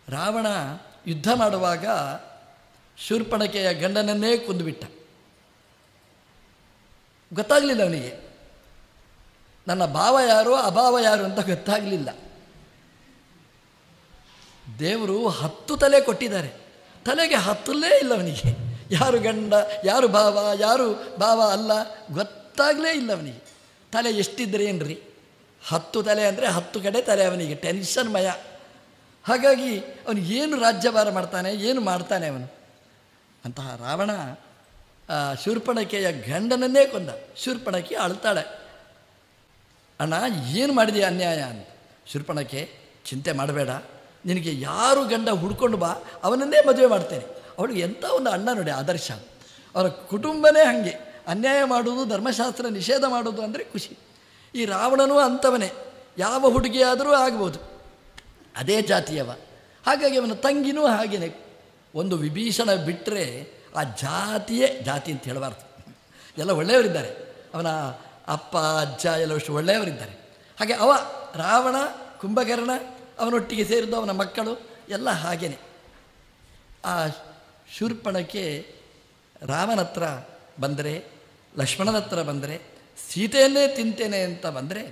ರಾವಣ ಯುದ್ಧ ಮಾಡುವಾಗ ಶೂರ್ಪಣಖೆಯ ಗಂಡನನ್ನೇ ಕೊಂದುಬಿಟ್ಟ. ಗೊತ್ತಾಗಲಿಲ್ಲ ಅವನಿಗೆ, ನನ್ನ ಭಾವ ಯಾರು ಅಭಾವ ಯಾರು ಅಂತ ಗೊತ್ತಾಗಲಿಲ್ಲ. ದೇವರು 10 ತಲೆ ಕೊಟ್ಟಿದ್ದಾರೆ, ತಲೆಗೆ ಹತ್ತಲೇ ಇಲ್ಲ ಅವನಿಗೆ. ಯಾರು ಗಂಡ ಯಾರು ಭಾವ ಅಲ್ಲ ಗೊತ್ತಾಗಲೇ ಇಲ್ಲ ಅವನಿಗೆ. ತಲೆ ಎಷ್ಟಿದ್ರೆ ಏನ್ರಿ, 10 ತಲೆ ಅಂದರೆ 10 ಕಡೆ ತಲೆ ಅವನಿಗೆ, ಟೆನ್ಷನ್ಮಯ. ಹಾಗಾಗಿ ಅವನು ಏನು ರಾಜ್ಯಭಾರ ಮಾಡ್ತಾನೆ, ಏನು ಮಾಡ್ತಾನೆ ಅವನು. ಅಂತಹ ರಾವಣ ಶೂರ್ಪಣಖೆಯ ಗಂಡನನ್ನೇ ಕೊಂದ. ಶೂರ್ಪಣಖಿ ಅಳ್ತಾಳೆ, ಅಣ್ಣ ಏನು ಮಾಡಿದೆಯಾ ಅನ್ಯಾಯ ಅಂತ. ಶೂರ್ಪಣಖೆ, ಚಿಂತೆ ಮಾಡಬೇಡ, ನಿನಗೆ ಯಾರು ಗಂಡ ಹುಡ್ಕೊಂಡು ಬಾ, ಅವನನ್ನೇ ಮದುವೆ ಮಾಡ್ತೇನೆ. ಅವಳಿಗೆ ಎಂಥ ಒಂದು ಅಣ್ಣ ನೋಡಿ, ಆದರ್ಶ. ಅವರ ಕುಟುಂಬನೇ ಹಾಗೆ, ಅನ್ಯಾಯ ಮಾಡುವುದು, ಧರ್ಮಶಾಸ್ತ್ರ ನಿಷೇಧ ಮಾಡೋದು ಅಂದರೆ ಖುಷಿ. ಈ ರಾವಣನೂ ಅಂಥವನೇ, ಯಾವ ಹುಡುಗಿಯಾದರೂ ಆಗ್ಬೋದು, ಅದೇ ಜಾತಿಯವ. ಹಾಗಾಗಿ ಅವನ ತಂಗಿನೂ ಹಾಗೆಯೇ. ಒಂದು ವಿಭೀಷಣ ಬಿಟ್ಟರೆ ಆ ಜಾತಿಯೇ ಜಾತಿ ಅಂತ ಹೇಳಬಾರ್ದು. ಎಲ್ಲ ಒಳ್ಳೆಯವರಿದ್ದಾರೆ, ಅವನ ಅಪ್ಪ ಅಜ್ಜ ಎಲ್ಲವಷ್ಟು ಒಳ್ಳೆಯವರಿದ್ದಾರೆ. ಹಾಗೆ ಅವ ರಾವಣ, ಕುಂಭಕರ್ಣ, ಅವನೊಟ್ಟಿಗೆ ಸೇರಿದ್ದು ಅವನ ಮಕ್ಕಳು ಎಲ್ಲ ಹಾಗೇನೆ. ಆ ಶೂರ್ಪಣಖೆ ರಾಮನ ಹತ್ರ ಬಂದರೆ, ಲಕ್ಷ್ಮಣನ ಹತ್ರ ಬಂದರೆ, ಸೀತೆಯನ್ನೇ ತಿಂತೇನೆ ಅಂತ ಬಂದರೆ,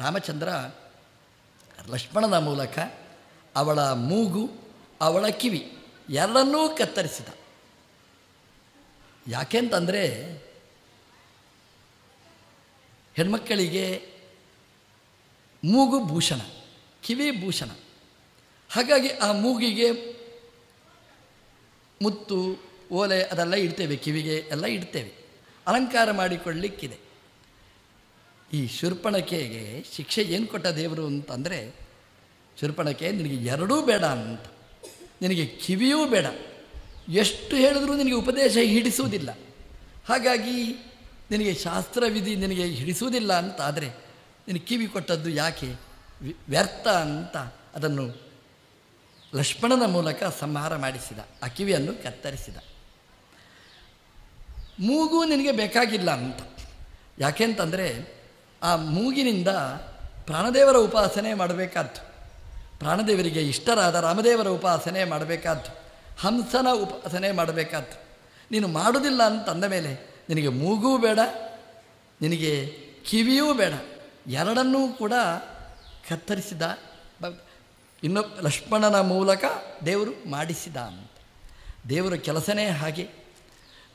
ರಾಮಚಂದ್ರ ಲಕ್ಷ್ಮಣನ ಮೂಲಕ ಅವಳ ಮೂಗು, ಅವಳ ಕಿವಿ ಎರಡನ್ನೂ ಕತ್ತರಿಸಿದ. ಯಾಕೆಂತಂದರೆ ಹೆಣ್ಮಕ್ಕಳಿಗೆ ಮೂಗು ಭೂಷಣ, ಕಿವಿ ಭೂಷಣ. ಹಾಗಾಗಿ ಆ ಮೂಗಿಗೆ ಮುತ್ತು, ಓಲೆ ಅದೆಲ್ಲ ಇಡ್ತೇವೆ, ಕಿವಿಗೆ ಎಲ್ಲ ಇಡ್ತೇವೆ, ಅಲಂಕಾರ ಮಾಡಿಕೊಳ್ಳಲಿಕ್ಕಿದೆ. ಈ ಶೂರ್ಪಣಖೆಗೆ ಶಿಕ್ಷೆ ಏನು ಕೊಟ್ಟ ದೇವರು ಅಂತಂದರೆ, ಶೂರ್ಪಣಖೆ ನಿನಗೆ ಎರಡೂ ಬೇಡ ಅಂತ, ನಿನಗೆ ಕಿವಿಯೂ ಬೇಡ, ಎಷ್ಟು ಹೇಳಿದ್ರೂ ನಿನಗೆ ಉಪದೇಶ ಹಿಡಿಸುವುದಿಲ್ಲ. ಹಾಗಾಗಿ ನಿನಗೆ ಶಾಸ್ತ್ರವಿಧಿ ನಿನಗೆ ಹಿಡಿಸುವುದಿಲ್ಲ ಅಂತ ಆದರೆ ನಿನಗೆ ಕಿವಿ ಕೊಟ್ಟದ್ದು ಯಾಕೆ ವ್ಯರ್ಥ ಅಂತ ಅದನ್ನು ಲಕ್ಷ್ಮಣನ ಮೂಲಕ ಸಂಹಾರ ಮಾಡಿಸಿದ, ಆ ಕಿವಿಯನ್ನು ಕತ್ತರಿಸಿದ. ಮೂಗು ನಿನಗೆ ಬೇಕಾಗಿಲ್ಲ ಅಂತ. ಯಾಕೆಂತಂದರೆ ಆ ಮೂಗಿನಿಂದ ಪ್ರಾಣದೇವರ ಉಪಾಸನೆ ಮಾಡಬೇಕಾದ್ದು, ಪ್ರಾಣದೇವರಿಗೆ ಇಷ್ಟರಾದ ರಾಮದೇವರ ಉಪಾಸನೆ ಮಾಡಬೇಕಾದ್ದು, ಹಂಸನ ಉಪಾಸನೆ ಮಾಡಬೇಕಾದ್ದು. ನೀನು ಮಾಡೋದಿಲ್ಲ ಅಂತಂದ ಮೇಲೆ ನಿನಗೆ ಮೂಗೂ ಬೇಡ, ನಿನಗೆ ಕಿವಿಯೂ ಬೇಡ, ಎರಡನ್ನೂ ಕೂಡ ಕತ್ತರಿಸಿದ. ಇನ್ನು ಲಕ್ಷ್ಮಣನ ಮೂಲಕ ದೇವರು ಮಾಡಿಸಿದ ಅಂತ. ದೇವರ ಕೆಲಸನೇ ಹಾಗೆ,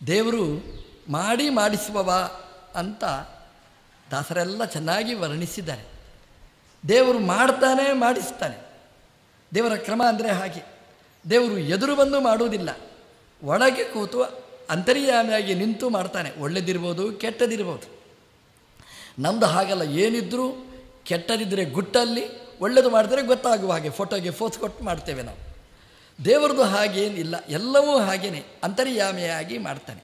ದೇವರು ಮಾಡಿಸುವವ ಅಂತ ದಾಸರೆಲ್ಲ ಚೆನ್ನಾಗಿ ವರ್ಣಿಸಿದ್ದಾರೆ. ದೇವರು ಮಾಡ್ತಾನೆ, ಮಾಡಿಸ್ತಾನೆ. ದೇವರ ಕ್ರಮ ಅಂದರೆ ಹಾಗೆ. ದೇವರು ಎದುರು ಬಂದು ಮಾಡುವುದಿಲ್ಲ, ಒಳಗೆ ಕೂತು ಅಂತರ್ಯಾಮಿಯಾಗಿ ನಿಂತು ಮಾಡ್ತಾನೆ. ಒಳ್ಳೆದಿರ್ಬೋದು, ಕೆಟ್ಟದಿರ್ಬೋದು. ನಮ್ಮದು ಹಾಗಲ್ಲ, ಏನಿದ್ರೂ ಕೆಟ್ಟದಿದ್ದರೆ ಗುಟ್ಟಲ್ಲಿ, ಒಳ್ಳೆಯದು ಮಾಡಿದರೆ ಗೊತ್ತಾಗುವ ಹಾಗೆ ಫೋಟೋಗೆ ಫೋಸ್ ಕೊಟ್ಟು ಮಾಡ್ತೇವೆ ನಾವು. ದೇವರದು ಹಾಗೇನಿಲ್ಲ, ಎಲ್ಲವೂ ಹಾಗೇನೆ ಅಂತರ್ಯಾಮಿಯಾಗಿ ಮಾಡ್ತಾನೆ,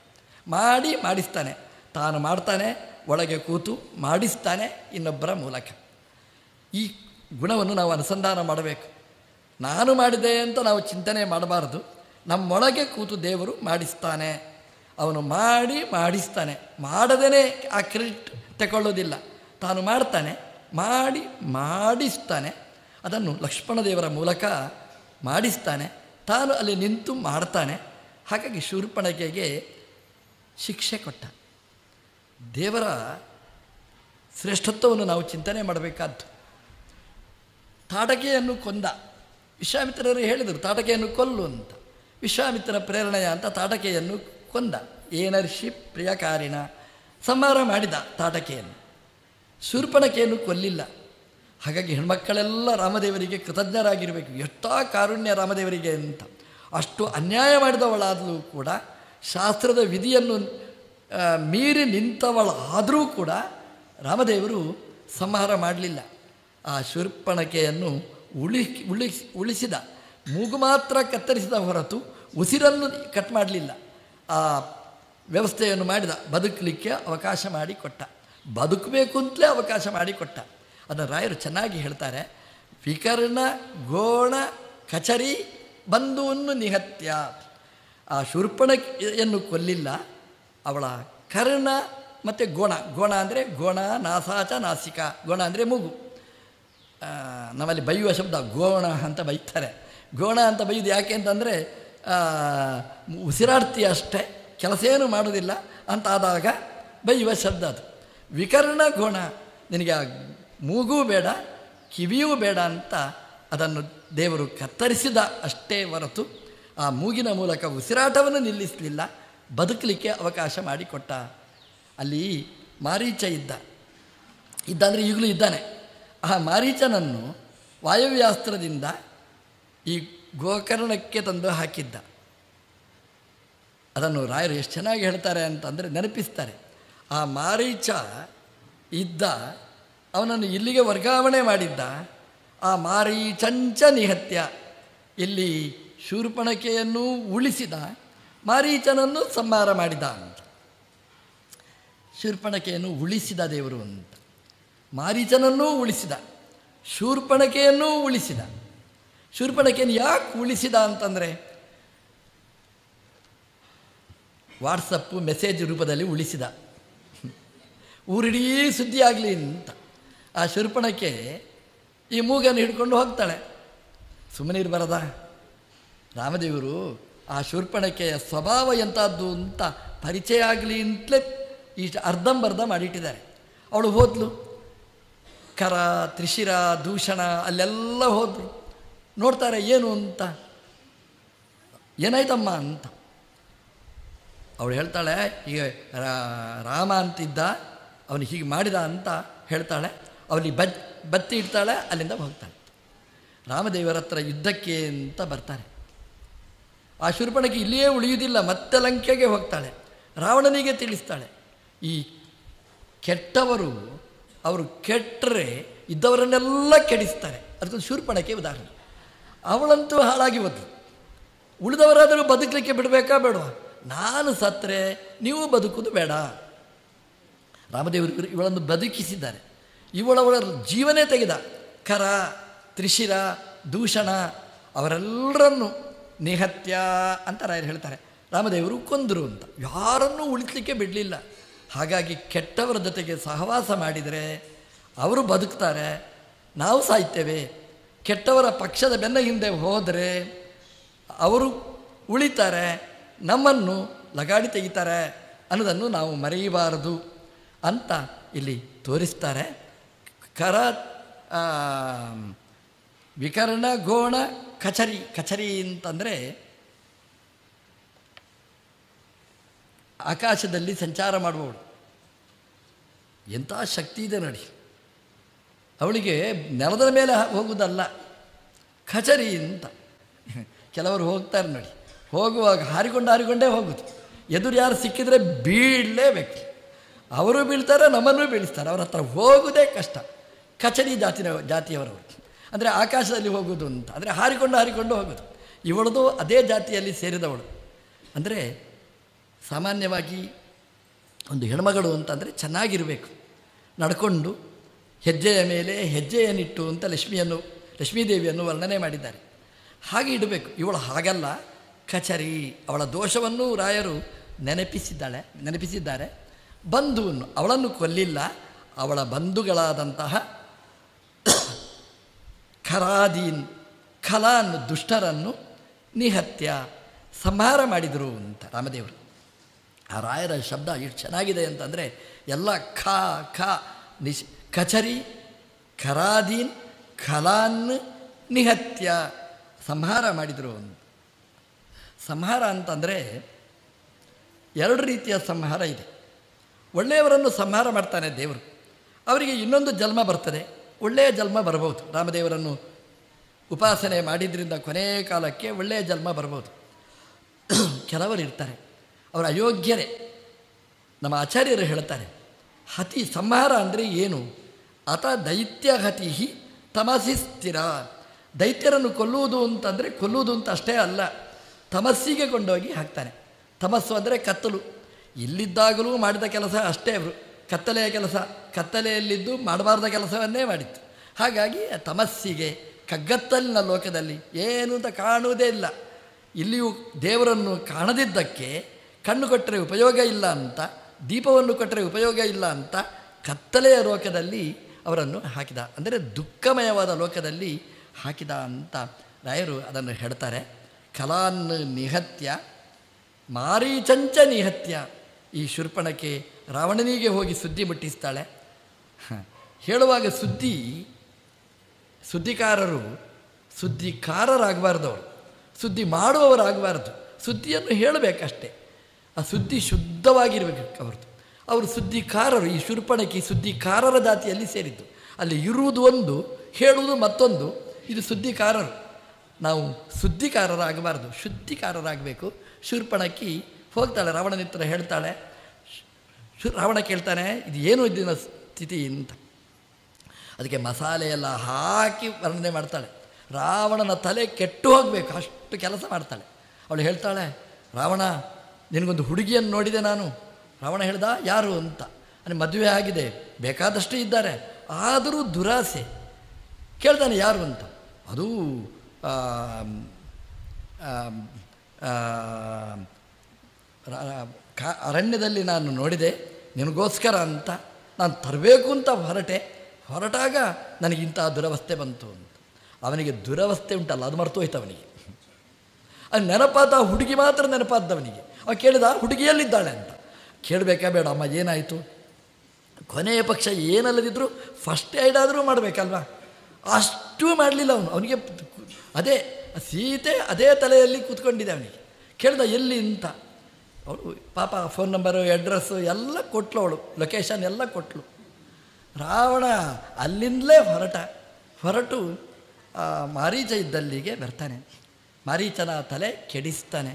ಮಾಡಿಸ್ತಾನೆ. ತಾನು ಮಾಡ್ತಾನೆ, ಒಳಗೆ ಕೂತು ಮಾಡಿಸ್ತಾನೆ ಇನ್ನೊಬ್ಬರ ಮೂಲಕ. ಈ ಗುಣವನ್ನು ನಾವು ಅನುಸಂಧಾನ ಮಾಡಬೇಕು. ನಾನು ಮಾಡಿದೆ ಅಂತ ನಾವು ಚಿಂತನೆ ಮಾಡಬಾರ್ದು. ನಮ್ಮೊಳಗೆ ಕೂತು ದೇವರು ಮಾಡಿಸ್ತಾನೆ, ಅವನು ಮಾಡಿಸ್ತಾನೆ. ಮಾಡದೇ ಆ ಕ್ರೆಡಿಟ್ ತಗೊಳ್ಳೋದಿಲ್ಲ, ತಾನು ಮಾಡ್ತಾನೆ, ಮಾಡಿಸ್ತಾನೆ. ಅದನ್ನು ಲಕ್ಷ್ಮಣ ದೇವರ ಮೂಲಕ ಮಾಡಿಸ್ತಾನೆ, ತಾನು ಅಲ್ಲಿ ನಿಂತು ಮಾಡ್ತಾನೆ. ಹಾಗಾಗಿ ಶೂರ್ಪಣಖೆಗೆ ಶಿಕ್ಷೆ ಕೊಟ್ಟ. ದೇವರ ಶ್ರೇಷ್ಠತ್ವವನ್ನು ನಾವು ಚಿಂತನೆ ಮಾಡಬೇಕಾದ್ದು. ತಾಟಕೆಯನ್ನು ಕೊಂದ. ವಿಶ್ವಾಮಿತ್ರರು ಹೇಳಿದರು ತಾಟಕೆಯನ್ನು ಕೊಲ್ಲು ಅಂತ. ವಿಶ್ವಾಮಿತ್ರ ಪ್ರೇರಣೆಯ ಅಂತ ತಾಟಕೆಯನ್ನು ಕೊಂದ. ಏನರ್ಷಿ ಪ್ರಿಯಕಾರಿಣ ಸಂಹಾರ ಮಾಡಿದ ತಾಟಕೆಯನ್ನು. ಶೂರ್ಪಣಖೆಯನ್ನು ಕೊಲ್ಲಿಲ್ಲ. ಹಾಗಾಗಿ ಹೆಣ್ಮಕ್ಕಳೆಲ್ಲ ರಾಮದೇವರಿಗೆ ಕೃತಜ್ಞರಾಗಿರಬೇಕು. ಎಷ್ಟೋ ಕಾರುಣ್ಯ ರಾಮದೇವರಿಗೆ ಅಂತ. ಅಷ್ಟು ಅನ್ಯಾಯ ಮಾಡಿದವಳಾದರೂ ಕೂಡ, ಶಾಸ್ತ್ರದ ವಿಧಿಯನ್ನು ಮೀರಿ ನಿಂತವಳಾದರೂ ಕೂಡ ರಾಮದೇವರು ಸಂಹಾರ ಮಾಡಲಿಲ್ಲ. ಆ ಶೂರ್ಪಣಖೆಯನ್ನು ಉಳಿಸಿದ. ಮೂಗು ಮಾತ್ರ ಕತ್ತರಿಸಿದ ಹೊರತು ಉಸಿರನ್ನು ಕಟ್ ಮಾಡಲಿಲ್ಲ. ಆ ವ್ಯವಸ್ಥೆಯನ್ನು ಮಾಡಿದ, ಬದುಕಲಿಕ್ಕೆ ಅವಕಾಶ ಮಾಡಿಕೊಟ್ಟ, ಬದುಕಬೇಕು ಅಂತಲೇ ಅವಕಾಶ ಮಾಡಿಕೊಟ್ಟ. ಅದನ್ನು ರಾಯರು ಚೆನ್ನಾಗಿ ಹೇಳ್ತಾರೆ. ವಿಕರ್ಣ ಗೋಣ ಕಚರಿ ಬಂಧುವನ್ನು ನಿಹತ್ಯ. ಆ ಶೂರ್ಪಣಖೆಯನ್ನು ಕೊಲ್ಲಿಲ್ಲ, ಅವಳ ಕರ್ಣ ಮತ್ತು ಗೋಣ ಅಂದರೆ ಗೋಣ, ನಾಸಾಚ, ನಾಸಿಕ. ಗೋಣ ಅಂದರೆ ಮೂಗು. ನಮ್ಮಲ್ಲಿ ಬೈಯುವ ಶಬ್ದ ಗೋಣ ಅಂತ ಬೈತಾರೆ. ಗೋಣ ಅಂತ ಬೈದು ಯಾಕೆ ಅಂತಂದರೆ ಉಸಿರಾಡ್ತೀಯ ಅಷ್ಟೇ, ಕೆಲಸ ಏನು ಮಾಡೋದಿಲ್ಲ ಅಂತ ಆದಾಗ ಬೈಯುವ ಶಬ್ದ ಅದು. ವಿಕರ್ಣ ಗೋಣ, ನಿನಗೆ ಮೂಗೂ ಬೇಡ ಕಿವಿಯೂ ಬೇಡ ಅಂತ ಅದನ್ನು ದೇವರು ಕತ್ತರಿಸಿದ ಅಷ್ಟೇ ಹೊರತು ಆ ಮೂಗಿನ ಮೂಲಕ ಉಸಿರಾಟವನ್ನು ನಿಲ್ಲಿಸಲಿಲ್ಲ, ಬದುಕಲಿಕ್ಕೆ ಅವಕಾಶ ಮಾಡಿಕೊಟ್ಟ. ಅಲ್ಲಿ ಮಾರೀಚ ಇದ್ದಂದರೆ ಈಗಲೂ ಇದ್ದಾನೆ. ಆ ಮಾರೀಚನನ್ನು ವಾಯವ್ಯಾಸ್ತ್ರದಿಂದ ಈ ಗೋಕರ್ಣಕ್ಕೆ ತಂದು ಹಾಕಿದ್ದ. ಅದನ್ನು ರಾಯರು ಎಷ್ಟು ಚೆನ್ನಾಗಿ ಹೇಳ್ತಾರೆ ಅಂತಂದರೆ ನೆನಪಿಸ್ತಾರೆ. ಆ ಮಾರೀಚ ಇದ್ದ, ಅವನನ್ನು ಇಲ್ಲಿಗೆ ವರ್ಗಾವಣೆ ಮಾಡಿದ್ದ. ಆ ಮಾರೀಚಂಚ ನಿಹತ್ಯ, ಇಲ್ಲಿ ಶೂರ್ಪಣಖೆಯನ್ನು ಉಳಿಸಿದ, ಮಾರೀಚನನ್ನು ಸಂಹಾರ ಮಾಡಿದ ಅಂತ. ಶೂರ್ಪಣಖೆಯನ್ನು ಉಳಿಸಿದ ದೇವರು ಅಂತ. ಮಾರೀಚನನ್ನೂ ಉಳಿಸಿದ, ಶೂರ್ಪಣಖೆಯನ್ನೂ ಉಳಿಸಿದ. ಶೂರ್ಪಣಖೆಯನ್ನು ಯಾಕೆ ಉಳಿಸಿದ ಅಂತಂದರೆ ವಾಟ್ಸಪ್ಪು ಮೆಸೇಜ್ ರೂಪದಲ್ಲಿ ಉಳಿಸಿದ, ಊರಿಡೀ ಸುದ್ದಿ ಆಗಲಿ ಅಂತ. ಆ ಶೂರ್ಪಣಖೆ ಈ ಮೂಗನ್ನು ಹಿಡ್ಕೊಂಡು ಹೋಗ್ತಾಳೆ, ಸುಮ್ಮನೆ ಇರಬಾರದ. ರಾಮದೇವರು ಆ ಶೂರ್ಪಣಖೆಯ ಸ್ವಭಾವ ಎಂಥದ್ದು ಅಂತ ಪರಿಚಯ ಆಗಲಿ ಅಂತಲೇ ಇಷ್ಟು ಅರ್ಧಂಬರ್ಧ ಮಾಡಿಟ್ಟಿದ್ದಾರೆ. ಅವಳು ಹೋದ್ಲು, ಕರ ತ್ರಿಶಿರ ದೂಷಣ ಅಲ್ಲೆಲ್ಲ ಹೋದ್ರು. ನೋಡ್ತಾರೆ ಏನು ಅಂತ, ಏನಾಯ್ತಮ್ಮ ಅಂತ. ಅವಳು ಹೇಳ್ತಾಳೆ, ಈಗ ರಾಮ ಅಂತಿದ್ದ, ಅವನು ಹೀಗೆ ಮಾಡಿದ ಅಂತ ಹೇಳ್ತಾಳೆ. ಅವನಿಗೆ ಬತ್ತಿ ಇಡ್ತಾಳೆ, ಅಲ್ಲಿಂದ ಹೋಗ್ತಾಳೆ. ರಾಮದೇವರ ಹತ್ರ ಯುದ್ಧಕ್ಕೆ ಅಂತ ಬರ್ತಾರೆ. ಆ ಶೂರ್ಪಣಖೆ ಇಲ್ಲಿಯೇ ಉಳಿಯುವುದಿಲ್ಲ, ಮತ್ತೆ ಲಂಕೆಗೆ ಹೋಗ್ತಾಳೆ. ರಾವಣನಿಗೆ ತಿಳಿಸ್ತಾಳೆ, ಈ ಕೆಟ್ಟವರು ಅವರು ಕೆಟ್ಟರೆ ಇದ್ದವರನ್ನೆಲ್ಲ ಕೆಡಿಸ್ತಾರೆ. ಅದಕ್ಕೊಂದು ಶೂರ್ಪಣಖೆ ಉದಾಹರಣೆ. ಅವಳಂತೂ ಹಾಳಾಗಿ ಹೋದ್ಲು. ಉಳಿದವರಾದರೂ ಬದುಕಲಿಕ್ಕೆ ಬಿಡಬೇಕಾ ಬೇಡವಾ? ನಾನು ಸತ್ತರೆ ನೀವು ಬದುಕುವುದು ಬೇಡ. ರಾಮದೇವರು ಇವಳನ್ನು ಬದುಕಿಸಿದ್ದಾರೆ. ಇವಳವಳ ಜೀವನೇ ತೆಗೆದ. ಕರ ತ್ರಿಶಿರ ದೂಷಣ ಅವರೆಲ್ಲರನ್ನು ನಿಹತ್ಯ ಅಂತ ರಾಯರು ಹೇಳ್ತಾರೆ. ರಾಮದೇವರು ಕೊಂದರು ಅಂತ, ಯಾರನ್ನೂ ಉಳಿಸಲಿಕ್ಕೆ ಬಿಡಲಿಲ್ಲ. ಹಾಗಾಗಿ ಕೆಟ್ಟವರ ಜೊತೆಗೆ ಸಹವಾಸ ಮಾಡಿದರೆ ಅವರು ಬದುಕ್ತಾರೆ, ನಾವು ಸಾಯ್ತೇವೆ. ಕೆಟ್ಟವರ ಪಕ್ಷದ ಬೆನ್ನ ಹಿಂದೆ ಹೋದರೆ ಅವರು ಉಳಿತಾರೆ, ನಮ್ಮನ್ನು ಲಗಾಡಿ ತೆಗಿತಾರೆ ಅನ್ನೋದನ್ನು ನಾವು ಮರೆಯಬಾರದು ಅಂತ ಇಲ್ಲಿ ತೋರಿಸ್ತಾರೆ. ಕರ ವಿಕರ್ಣ ಗೋಣ ಕಚರಿ. ಕಚರಿ ಅಂತಂದರೆ ಆಕಾಶದಲ್ಲಿ ಸಂಚಾರ ಮಾಡುವವಳು. ಎಂಥ ಶಕ್ತಿ ಇದೆ ನೋಡಿ. ಅವಳಿಗೆ ನೆಲದ ಮೇಲೆ ಹೋಗುವುದಲ್ಲ, ಕಚರಿ ಅಂತ. ಕೆಲವರು ಹೋಗ್ತಾರೆ ನೋಡಿ, ಹೋಗುವಾಗ ಹಾರಿಕೊಂಡೇ ಹೋಗುದು. ಎದುರು ಯಾರು ಸಿಕ್ಕಿದರೆ ಬೀಳಲೇಬೇಕು. ಅವರು ಬೀಳ್ತಾರೆ, ನಮ್ಮನ್ನು ಬೀಳಿಸ್ತಾರೆ. ಅವ್ರ ಹತ್ರ ಹೋಗೋದೇ ಕಷ್ಟ. ಕಚರಿ ಜಾತಿಯವರವರು ಅಂದರೆ ಆಕಾಶದಲ್ಲಿ ಹೋಗೋದು ಅಂತ, ಅಂದರೆ ಹಾರಿಕೊಂಡು ಹೋಗೋದು. ಇವಳದು ಅದೇ ಜಾತಿಯಲ್ಲಿ ಸೇರಿದವಳು. ಅಂದರೆ ಸಾಮಾನ್ಯವಾಗಿ ಒಂದು ಹೆಣ್ಮಗಳು ಅಂತಂದರೆ ಚೆನ್ನಾಗಿರಬೇಕು, ನಡ್ಕೊಂಡು ಹೆಜ್ಜೆಯ ಮೇಲೆ ಹೆಜ್ಜೆಯನ್ನಿಟ್ಟು ಅಂತ ಲಕ್ಷ್ಮೀದೇವಿಯನ್ನು ವರ್ಣನೆ ಮಾಡಿದ್ದಾರೆ. ಹಾಗೆ ಇಡಬೇಕು. ಇವಳು ಹಾಗಲ್ಲ, ಕಚರಿ. ಅವಳ ದೋಷವನ್ನು ರಾಯರು ನೆನಪಿಸಿದ್ದಾರೆ. ಬಂಧುವನ್ನು, ಅವಳನ್ನು ಕೊಲ್ಲಿಲ್ಲ, ಅವಳ ಬಂಧುಗಳಾದಂತಹ ಖರಾದೀನ್ ಖಲಾನ್ ದುಷ್ಟರನ್ನು ನಿಹತ್ಯ ಸಂಹಾರ ಮಾಡಿದರು ಅಂತ ರಾಮದೇವರು. ಆ ರಾಯರ ಶಬ್ದ ಎಷ್ಟು ಚೆನ್ನಾಗಿದೆ ಅಂತಂದರೆ ಎಲ್ಲ ಕಚರಿ ಖರಾದೀನ್ ಖಲಾನ್ ನಿಹತ್ಯ ಸಂಹಾರ ಮಾಡಿದರು ಅಂತ. ಸಂಹಾರ ಅಂತಂದರೆ ಎರಡು ರೀತಿಯ ಸಂಹಾರ ಇದೆ. ಒಳ್ಳೆಯವರನ್ನು ಸಂಹಾರ ಮಾಡ್ತಾನೆ ದೇವರು, ಅವರಿಗೆ ಇನ್ನೊಂದು ಜನ್ಮ ಬರ್ತದೆ, ಒಳ್ಳೆಯ ಜನ್ಮ ಬರ್ಬೋದು. ರಾಮದೇವರನ್ನು ಉಪಾಸನೆ ಮಾಡಿದ್ರಿಂದ ಕೊನೆಯ ಕಾಲಕ್ಕೆ ಒಳ್ಳೆಯ ಜನ್ಮ ಬರ್ಬೋದು. ಕೆಲವರು ಇರ್ತಾರೆ, ಅವರು ಅಯೋಗ್ಯರೇ. ನಮ್ಮ ಆಚಾರ್ಯರು ಹೇಳ್ತಾರೆ, ಹತಿ ಸಂಹಾರ ಅಂದರೆ ಏನು? ಅತ ದೈತ್ಯ ಹತಿ ತಮಸಿ ಸ್ಥಿರ. ದೈತ್ಯರನ್ನು ಕೊಲ್ಲುವುದು ಅಂತ ಅಷ್ಟೇ ಅಲ್ಲ, ತಮಸ್ಸಿಗೆ ಕೊಂಡೋಗಿ ಹಾಕ್ತಾನೆ. ತಮಸ್ಸು ಅಂದರೆ ಕತ್ತಲು. ಇಲ್ಲಿದ್ದಾಗಲೂ ಮಾಡಿದ ಕೆಲಸ ಅಷ್ಟೇ ಅವರು, ಕತ್ತಲೆಯ ಕೆಲಸ. ಕತ್ತಲೆಯಲ್ಲಿದ್ದು ಮಾಡಬಾರ್ದ ಕೆಲಸವನ್ನೇ ಮಾಡಿತ್ತು. ಹಾಗಾಗಿ ತಮಸ್ಸಿಗೆ, ಕಗ್ಗತ್ತಲಿನ ಲೋಕದಲ್ಲಿ ಏನು ಅಂತ ಕಾಣುವುದೇ ಇಲ್ಲ. ಇಲ್ಲಿಯೂ ದೇವರನ್ನು ಕಾಣದಿದ್ದಕ್ಕೆ ಕಣ್ಣು ಕೊಟ್ಟರೆ ಉಪಯೋಗ ಇಲ್ಲ ಅಂತ, ದೀಪವನ್ನು ಕೊಟ್ಟರೆ ಉಪಯೋಗ ಇಲ್ಲ ಅಂತ ಕತ್ತಲೆಯ ಲೋಕದಲ್ಲಿ ಅವರನ್ನು ಹಾಕಿದ. ಅಂದರೆ ದುಃಖಮಯವಾದ ಲೋಕದಲ್ಲಿ ಹಾಕಿದ ಅಂತ ರಾಯರು ಅದನ್ನು ಹೇಳ್ತಾರೆ. ಕಲಾನ್ ನಿಹತ್ಯ ಮಾರೀಚಂಚ ನಿಹತ್ಯ. ಈ ಶೂರ್ಪಣಖೆ ರಾವಣನಿಗೆ ಹೋಗಿ ಸುದ್ದಿ ಮುಟ್ಟಿಸ್ತಾಳೆ. ಹೇಳುವಾಗ ಸುದ್ದಿಕಾರರಾಗಬಾರ್ದು, ಅವರು ಸುದ್ದಿ ಮಾಡುವವರಾಗಬಾರ್ದು. ಸುದ್ದಿಯನ್ನು ಹೇಳಬೇಕಷ್ಟೆ. ಆ ಸುದ್ದಿ ಶುದ್ಧವಾಗಿರಬೇಕು ಅವ್ರದ್ದು. ಅವರು ಸುದ್ದಿಕಾರರು. ಈ ಶೂರ್ಪಣಖಿ ಸುದ್ದಿಕಾರರ ಜಾತಿಯಲ್ಲಿ ಸೇರಿದ್ದು. ಅಲ್ಲಿ ಇರುವುದು ಒಂದು, ಹೇಳುವುದು ಮತ್ತೊಂದು. ಇದು ಸುದ್ದಿಕಾರರು. ನಾವು ಸುದ್ದಿಕಾರರಾಗಬಾರ್ದು, ಶುದ್ಧಿಕಾರರಾಗಬೇಕು. ಶೂರ್ಪಣಖಿ ಹೋಗ್ತಾಳೆ, ರಾವಣನ ಹತ್ರ ಹೇಳ್ತಾಳೆ. ರಾವಣ ಕೇಳ್ತಾನೆ, ಇದು ಏನು ಇದ್ದಿನ ಸ್ಥಿತಿ ಅಂತ. ಅದಕ್ಕೆ ಮಸಾಲೆ ಎಲ್ಲ ಹಾಕಿ ವರ್ಣನೆ ಮಾಡ್ತಾಳೆ. ರಾವಣನ ತಲೆ ಕೆಟ್ಟು ಹೋಗಬೇಕು, ಅಷ್ಟು ಕೆಲಸ ಮಾಡ್ತಾಳೆ. ಅವಳು ಹೇಳ್ತಾಳೆ, ರಾವಣ ನಿನಗೊಂದು ಹುಡುಗಿಯನ್ನು ನೋಡಿದೆ ನಾನು. ರಾವಣ ಹೇಳ್ದ, ಯಾರು ಅಂತ. ನನಗೆ ಮದುವೆ ಆಗಿದೆ, ಬೇಕಾದಷ್ಟು ಇದ್ದಾರೆ, ಆದರೂ ದುರಾಸೆ. ಕೇಳ್ತಾನೆ, ಯಾರು ಅಂತ. ಅದು ಅರಣ್ಯದಲ್ಲಿ ನಾನು ನೋಡಿದೆ, ನಿನಗೋಸ್ಕರ ಅಂತ ನಾನು ತರಬೇಕು ಅಂತ ಹೊರಟಾಗ ನನಗಿಂಥ ದುರವಸ್ಥೆ ಬಂತು ಅಂತ. ಅವನಿಗೆ ದುರವಸ್ಥೆ ಉಂಟಲ್ಲ, ಅದು ಮರೆತು ಹೋಯ್ತು ಅವನಿಗೆ. ಅದು ನೆನಪಾದ ಹುಡುಗಿ ಮಾತ್ರ ನೆನಪಾದ್ದವನಿಗೆ. ಅವ ಕೇಳಿದ, ಹುಡುಗಿಯಲ್ಲಿದ್ದಾಳೆ ಅಂತ. ಕೇಳಬೇಕಾ ಬೇಡ, ಅಮ್ಮ ಏನಾಯಿತು? ಕೊನೆಯ ಪಕ್ಷ ಏನಲ್ಲದಿದ್ದರೂ ಫಸ್ಟ್ ಏಡ್ ಆದರೂ ಮಾಡಬೇಕಲ್ವ? ಅಷ್ಟೂ ಮಾಡಲಿಲ್ಲ ಅವನು. ಅವನಿಗೆ ಅದೇ ಸೀತೆ ಅದೇ ತಲೆಯಲ್ಲಿ ಕೂತ್ಕೊಂಡಿದೆ. ಅವನಿಗೆ ಕೇಳ್ದ, ಎಲ್ಲಿ ಅಂತ. ಅವಳು ಪಾಪ ಫೋನ್ ನಂಬರು, ಅಡ್ರೆಸ್ಸು ಎಲ್ಲ ಕೊಟ್ಲು, ಅವಳು ಲೊಕೇಶನ್ ಎಲ್ಲ ಕೊಟ್ಟಳು. ರಾವಣ ಅಲ್ಲಿಂದಲೇ ಹೊರಟು ಮಾರೀಚ ಇದ್ದಲ್ಲಿಗೆ ಬರ್ತಾನೆ. ಮಾರೀಚನ ತಲೆ ಕೆಡಿಸ್ತಾನೆ.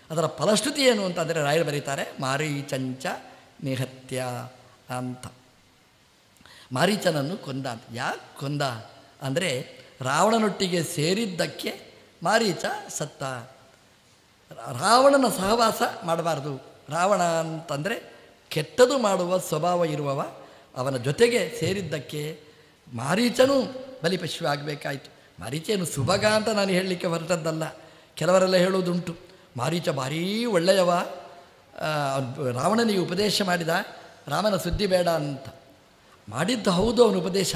ಅದರ ಫಲಶ್ರುತಿ ಏನು ಅಂತಂದರೆ ರಾಯರು ಬರೀತಾರೆ, ಮಾರೀಚಂಚ ನಿಹತ್ಯ ಅಂತ. ಮಾರೀಚನನ್ನು ಕೊಂದ ಅಂತ. ಯಾಕೆ ಕೊಂದ ಅಂದರೆ ರಾವಣನೊಟ್ಟಿಗೆ ಸೇರಿದ್ದಕ್ಕೆ ಮಾರೀಚ ಸತ್ತ. ರಾವಣನ ಸಹವಾಸ ಮಾಡಬಾರ್ದು. ರಾವಣ ಅಂತಂದರೆ ಕೆಟ್ಟದು ಮಾಡುವ ಸ್ವಭಾವ ಇರುವವ. ಅವನ ಜೊತೆಗೆ ಸೇರಿದ್ದಕ್ಕೆ ಮಾರೀಚನೂ ಬಲಿಪಶು ಆಗಬೇಕಾಯಿತು. ಮಾರೀಚೇನು ಸುಭಗ ಅಂತ ನಾನು ಹೇಳಲಿಕ್ಕೆ ಹೊರಟದ್ದಲ್ಲ. ಕೆಲವರೆಲ್ಲ ಹೇಳುವುದುಂಟು, ಮಾರೀಚ ಭಾರೀ ಒಳ್ಳೆಯವ, ರಾವಣನಿಗೆ ಉಪದೇಶ ಮಾಡಿದ, ರಾಮನ ಸುದ್ದಿ ಬೇಡ ಅಂತ. ಮಾಡಿದ್ದು ಹೌದು ಅವನ ಉಪದೇಶ.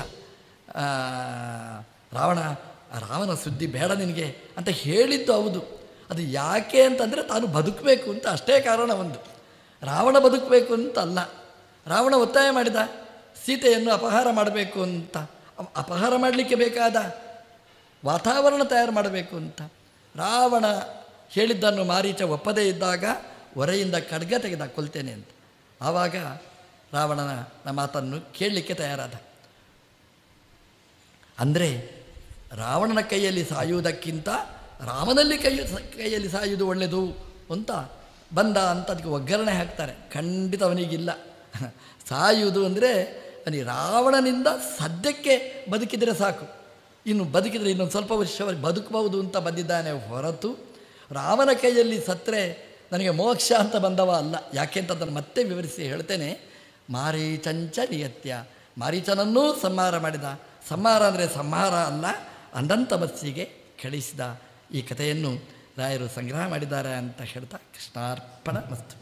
ರಾಮನ ಸುದ್ದಿ ಬೇಡ ನಿನಗೆ ಅಂತ ಹೇಳಿದ್ದು ಹೌದು. ಅದು ಯಾಕೆ ಅಂತಂದರೆ ತಾನು ಬದುಕಬೇಕು ಅಂತ ಅಷ್ಟೇ ಕಾರಣ. ಒಂದು ರಾವಣ ಬದುಕಬೇಕು ಅಂತ ಅಲ್ಲ. ರಾವಣ ಒತ್ತಾಯ ಮಾಡಿದ ಸೀತೆಯನ್ನು ಅಪಹಾರ ಮಾಡಬೇಕು ಅಂತ. ಅಪಹಾರ ಮಾಡಲಿಕ್ಕೆ ಬೇಕಾದ ವಾತಾವರಣ ತಯಾರು ಮಾಡಬೇಕು ಅಂತ. ರಾವಣ ಹೇಳಿದ್ದನ್ನು ಮಾರೀಚ ಒಪ್ಪದೇ ಇದ್ದಾಗ ಹೊರೆಯಿಂದ ಖಡ್ಗ ತೆಗೆದ, ಕೊಲ್ತೇನೆ ಅಂತ. ಆವಾಗ ರಾವಣನ ಮಾತನ್ನು ಕೇಳಲಿಕ್ಕೆ ತಯಾರಾದ. ಅಂದರೆ ರಾವಣನ ಕೈಯಲ್ಲಿ ಸಾಯುವುದಕ್ಕಿಂತ ರಾಮನಲ್ಲಿ ಕೈಯಲ್ಲಿ ಸಾಯುವುದು ಒಳ್ಳೆಯದು ಅಂತ ಬಂದ ಅಂತ ಅದಕ್ಕೆ ಒಗ್ಗರಣೆ ಹಾಕ್ತಾರೆ. ಖಂಡಿತ ಅವನಿಗಿಲ್ಲ. ಸಾಯುವುದು ಅಂದರೆ ಅವನಿಗೆ ರಾವಣನಿಂದ ಸದ್ಯಕ್ಕೆ ಬದುಕಿದರೆ ಸಾಕು, ಇನ್ನು ಬದುಕಿದರೆ ಇನ್ನೊಂದು ಸ್ವಲ್ಪ ವರ್ಷ ಬದುಕಬಹುದು ಅಂತ ಬಂದಿದ್ದಾನೆ ಹೊರತು ರಾಮನ ಕೈಯಲ್ಲಿ ಸತ್ತರೆ ನನಗೆ ಮೋಕ್ಷ ಅಂತ ಬಂದವ ಅಲ್ಲ. ಯಾಕೆ ಅಂತ ಅದನ್ನು ಮತ್ತೆ ವಿವರಿಸಿ ಹೇಳ್ತೇನೆ. ಮಾರೀಚಂಚ ನಿಯತ್ಯ, ಮಾರೀಚನನ್ನೂ ಸಂಹಾರ ಮಾಡಿದ. ಸಂಹಾರ ಅಂದರೆ ಸಂಹಾರ ಅಲ್ಲ, ಅನಂತ ಮತ್ಸಿಗೆ ಕಳಿಸಿದ. ಈ ಕಥೆಯನ್ನು ರಾಯರು ಸಂಗ್ರಹ ಮಾಡಿದ್ದಾರೆ ಅಂತ ಹೇಳ್ತಾ ಕೃಷ್ಣಾರ್ಪಣ ಮಸ್ತು.